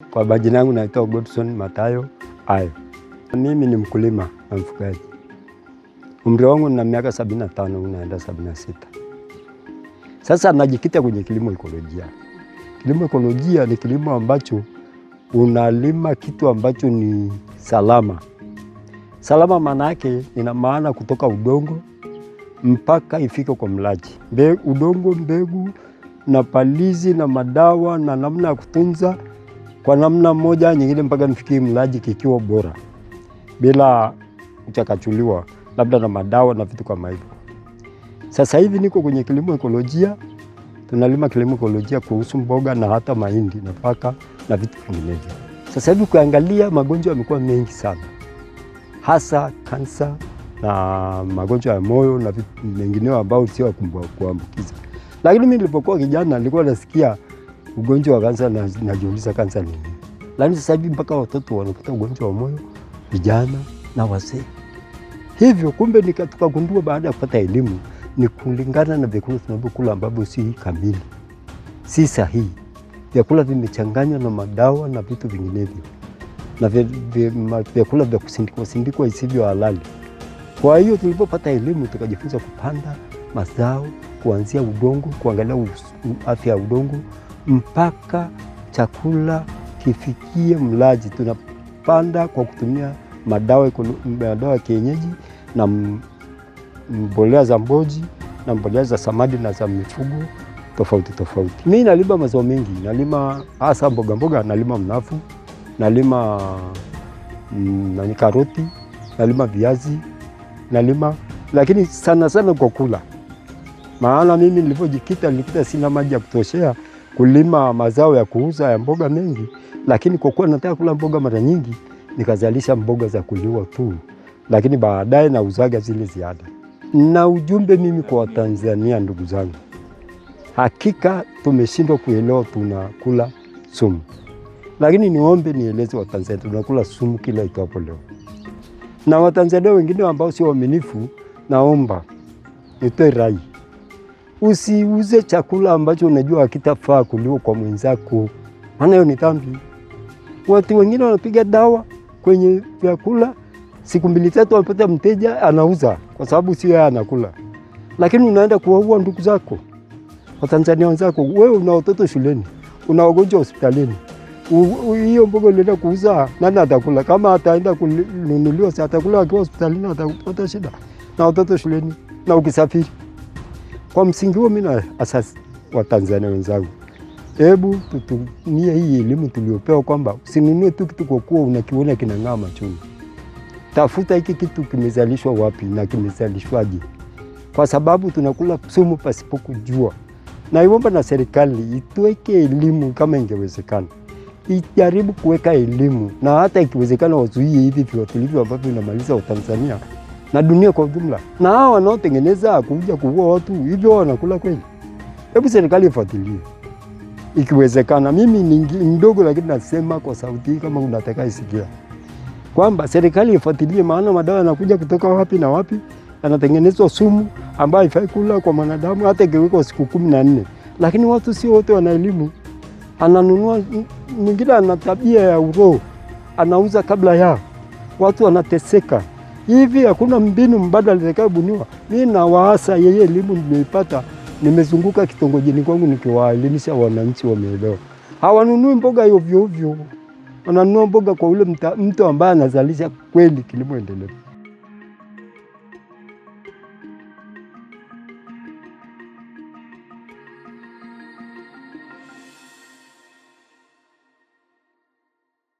Kwa majina yangu naitwa Godson Mathayo Ayo. Mimi ni mkulima na mfugaji. Umri wangu na miaka 75 unaenda 76. Sasa najikita kwenye kilimo ekolojia. Kilimo ekolojia ni kilimo ambacho unalima kitu ambacho ni salama. Salama maana yake ina maana kutoka udongo mpaka ifike kwa mlaji. Udongo, mbegu na palizi na madawa na namna ya kutunza kwa namna moja nyingine mpaka nifikie mlaji kikiwa bora bila kuchakachuliwa labda na madawa na vitu kama hivyo. Sasa hivi niko kwenye kilimo ekolojia. Tunalima kilimo ekolojia kuhusu mboga na hata mahindi, nafaka na vitu vinginevyo. Sasa hivi kuangalia magonjwa yamekuwa mengi sana, hasa kansa na magonjwa ya moyo na vitu mengineo ambao sio kuambukiza. Lakini mimi nilipokuwa kijana nilikuwa nasikia ugonjwa wa kansa na najiuliza kansa ni nini. Lakini sasa hivi mpaka watoto wanapata ugonjwa wa moyo, vijana na wazee. Hivyo kumbe tukagundua baada ya kupata elimu ni kulingana na vyakula tunavyokula ambavyo si kamili, si sahihi. Vyakula vimechanganywa na madawa na vitu vinginevyo, na vyakula vya kusindikwa isivyo halali. Kwa hiyo tulipopata elimu tukajifunza kupanda mazao kuanzia udongo, kuangalia afya ya udongo mpaka chakula kifikie mlaji. Tunapanda kwa kutumia madawa ya kienyeji na mbolea za mboji na mbolea za samadi na za mifugo tofauti tofauti. Mimi nalima mazao mengi, nalima hasa mboga mboga, nalima mnafu, nalima karoti, nalima viazi, nalima lakini sana sana kwa kula. Maana mimi nilikita sina maji ya kutoshea kulima mazao ya kuuza ya mboga mengi, lakini kwa kuwa nataka kula mboga mara nyingi nikazalisha mboga za kuliwa tu, lakini baadaye nauzaga zile ziada. Na ujumbe mimi kwa Watanzania, ndugu zangu, hakika tumeshindwa kuelewa tunakula sumu. Lakini niombe nieleze Watanzania tunakula sumu kila itwapo leo. Na Watanzania wengine ambao sio waaminifu, naomba nitoe rai. Usiuze chakula ambacho unajua hakitafaa kuliwa kwa mwenzako. Maana hiyo ni dhambi. Watu wengine wanapiga dawa kwenye vyakula, siku 2-3 wanapata mteja anauza kwa sababu sio yeye anakula. Lakini unaenda kuwaua ndugu zako, Watanzania wenzako. Wewe una watoto shuleni, una wagonjwa hospitalini. Hiyo mboga unaenda kuuza, nani atakula? Kama ataenda kununuliwa, si atakula akiwa hospitalini, atapata shida. Na watoto shuleni na ukisafiri. Kwa msingi huo mimi asasi Watanzania wenzangu, hebu tutumie hii elimu tuliopewa kwamba usinunue tu kitu kwa kuwa unakiona kinang'aa machoni. Tafuta hiki kitu kimezalishwa wapi na kimezalishwaje, kwa sababu tunakula sumu pasipokujua. Na iomba na serikali ituweke elimu kama ingewezekana. Ijaribu kuweka elimu na hata ikiwezekana wazuie hivi viuatilifu ambavyo vinamaliza Watanzania na dunia kwa ujumla. Na hao wanaotengeneza kuja kuua watu hivyo wanakula kweli? Hebu serikali ifuatilie ikiwezekana. Mimi ni mdogo lakini nasema kwa sauti kama unataka isikia kwamba serikali ifuatilie, maana madawa yanakuja kutoka wapi na wapi, yanatengenezwa sumu ambayo haifai kula kwa mwanadamu hata ikiwekwa siku 14. Lakini watu sio wote wana elimu. Ananunua, mwingine ana tabia ya uroho, anauza kabla ya watu wanateseka. Hivi hakuna mbinu mbadala itakayobuniwa? Mimi na waasa yeye elimu nimeipata, nimezunguka kitongojini kwangu nikiwaelimisha wananchi wameelewa. Hawanunui mboga ovyo ovyo. Wananunua mboga kwa ule mtu ambaye anazalisha kweli kilimo endelevu.